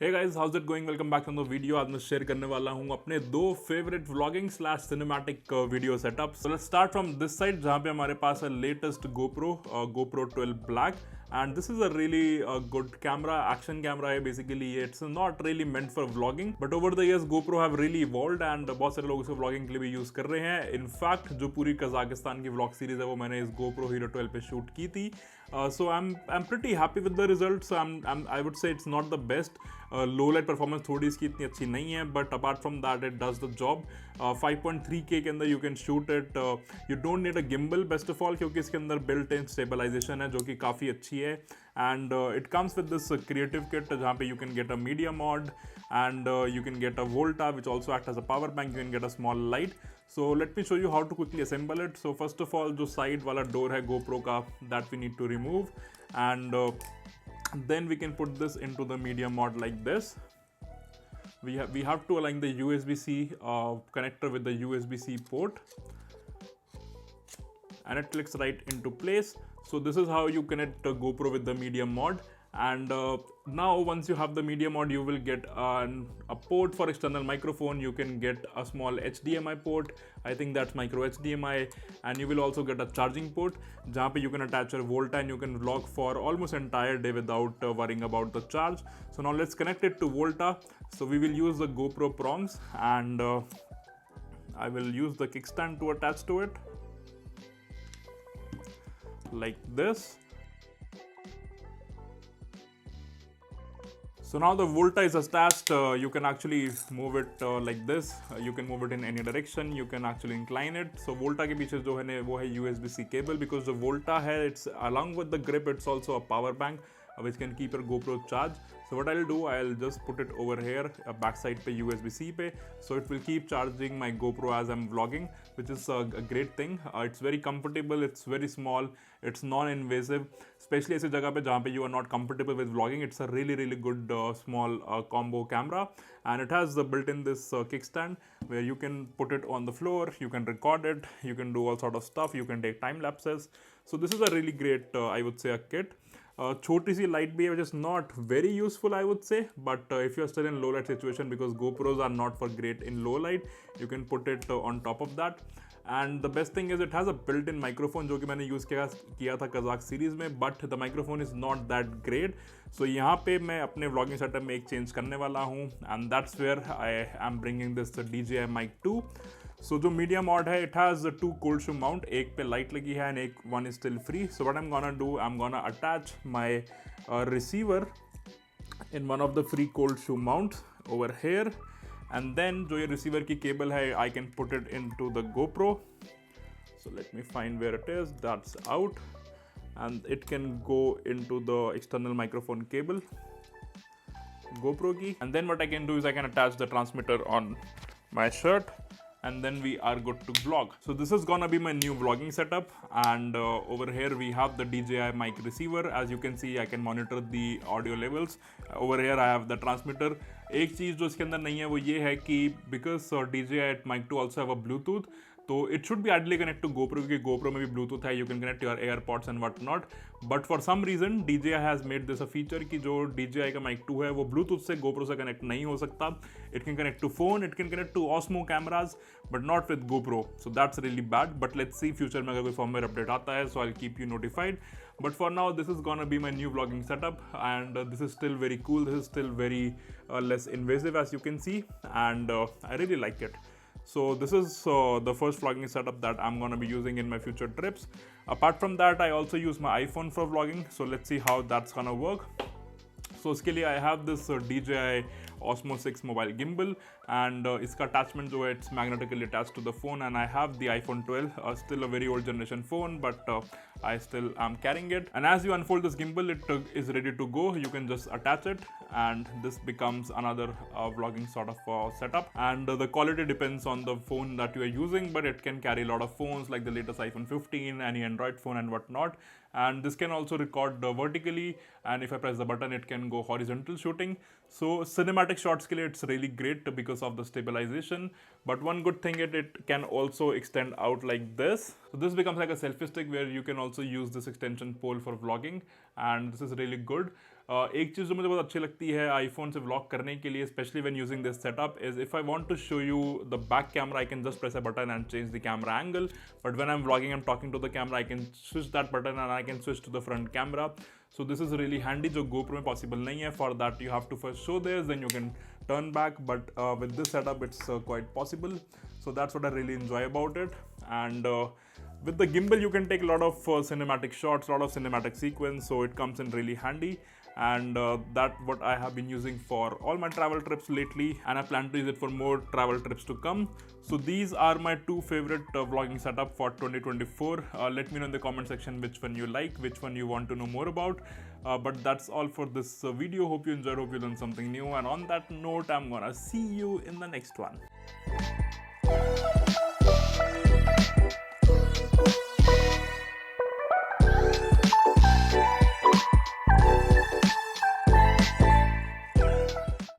Hey guys, how's it going? Welcome back to the video. आज मैं share करने वाला हूँ अपने दो favourite vlogging slash cinematic video setup. So let's start from this side जहाँ पे हमारे पास है latest GoPro 12 Black. And this is a really good camera, action camera है basically. It's not really meant for vlogging, but over the years GoPro have really evolved and बहुत सारे लोग इसे vlogging के लिए भी यूज कर रहे हैं. In fact, जो पूरी कजाकिस्तान की vlog series है वो मैंने इस GoPro Hero 12 पे शूट की थी. So I'm pretty happy with the results. I would say it's not the best. Low light performance थोड़ी इसकी इतनी अच्छी नहीं है, but apart from that it does the job. 5.3K के अंदर you can shoot it. You don't need a gimbal best of all क्योंकि इसके अंदर built-in stabilization है जो कि काफ़ी अच्छी है. And it comes with this creative kit जहाँ पे you can get a media mod and you can get a Volta which also acts as a power bank. You can get a small light. So let me show you how to quickly assemble it. So first of all जो side वाला door है GoPro का that we need to remove and then we can put this into the media mod like this. We have to align the USB-C connector with the USB-C port and it clicks right into place. So this is how you connect GoPro with the media mod. And now once you have the media mod, you will get a port for external microphone. You can get a small HDMI port. I think that's micro HDMI, and you will also get a charging port जहाँ पे you can attach your Volta and you can vlog for almost entire day without worrying about the charge. So now let's connect it to Volta. So we will use the GoPro prongs and I will use the kickstand to attach to it like this. So now the Volta is attached, you can actually move it like this. You can move it in any direction. You can actually incline it. So Volta के पीछे जो है वो है USB-C cable because the Volta है, it's along with the grip, it's also a power bank which can keep your GoPro charged. So what I'll do, I'll just put it over here, backside पे USB-C पे, so it will keep charging my GoPro as I'm vlogging, which is a great thing. It's very comfortable, it's very small, it's non-invasive, especially ऐसी जगह पे जहाँ पे you are not comfortable with vlogging. It's a really good small combo camera, and it has built-in this kickstand where you can put it on the floor, you can record it, you can do all sort of stuff, you can take time lapses. So this is a really great, I would say, a kit. छोटी सी light भी है which is not very useful I would say, but if you are still in low light situation because GoPros are not for great in low light, you can put it on top of that. And the best thing is it has a built-in microphone जो कि मैंने use किया था Kazakh series में, but the microphone is not that great. So यहाँ पे मैं अपने vlogging setup में एक चेंज करने वाला हूँ and that's where I am bringing this DJI Mic 2. So जो media mod है, it has two cold shoe mount, एक पे light लगी है and one is still free. So what I'm gonna do, I'm gonna attach my receiver in one of the free cold shoe mounts over here, and then जो ये receiver की cable है, I can put it into the GoPro. So let me find where it is. That's out, and it can go into the external microphone cable GoPro की, and then what I can do is I can attach the transmitter on my shirt. And then we are good to vlog. So this is gonna be my new vlogging setup, and over here we have the DJI mic receiver. As you can see, I can monitor the audio levels. Over here I have the transmitter. एक चीज़ जो इसके अंदर नहीं है वो ये है कि because DJI Mic 2 also have a Bluetooth, तो it should be ideally connect to GoPro क्योंकि GoPro में भी Bluetooth है. You can connect your AirPods and whatnot. But for some reason DJI has made this a feature कि जो DJI का Mic 2 है वो Bluetooth से GoPro से connect नहीं हो सकता. It can connect to phone, it can connect to Osmo cameras, but not with GoPro. So that's really bad. But let's see future में अगर कोई firmware update आता है, so I'll keep you notified. But for now, this is gonna be my new vlogging setup, and this is still very cool. This is still very less invasive as you can see, and I really like it. So this is the first vlogging setup that I'm gonna be using in my future trips. Apart from that, I also use my iPhone for vlogging. So let's see how that's gonna work. So उसके लिए I have this DJI Osmo 6 mobile gimbal, and इसका attachment जो है it's magnetically attached to the phone, and I have the iPhone 12, still a very old generation phone, but I still am carrying it. And as you unfold this gimbal, it is ready to go. You can just attach it, and this becomes another vlogging sort of setup. And the quality depends on the phone that you are using, but it can carry a lot of phones like the latest iPhone 15, any Android phone and whatnot. And this can also record vertically, and if I press the button it can go horizontal shooting. So cinematic shots के लिए it's really great because of the stabilization. But one good thing it can also extend out like this. So this becomes like a selfie stick where you can also use this extension pole for vlogging, and this is really good. एक चीज़ जो मुझे बहुत अच्छी लगती है iPhone से vlog करने के लिए, specially when using this setup, is if I want to show you the back camera, I can just press a button and change the camera angle. But when I am vlogging, I am talking to the camera, I can switch that button and I can switch to the front camera. So this is really handy, जो GoPro में possible नहीं है. For that you have to first show this, then you can turn back, but with this setup it's quite possible. So that's what I really enjoy about it. And with the gimbal you can take a lot of cinematic shots, a lot of cinematic sequence, so it comes in really handy. And that what I have been using for all my travel trips lately, and I plan to use it for more travel trips to come. So these are my two favorite vlogging setup for 2024. Let me know in the comment section which one you like, which one you want to know more about. But that's all for this video. Hope you enjoyed, hope you learned something new, and on that note I'm gonna see you in the next one.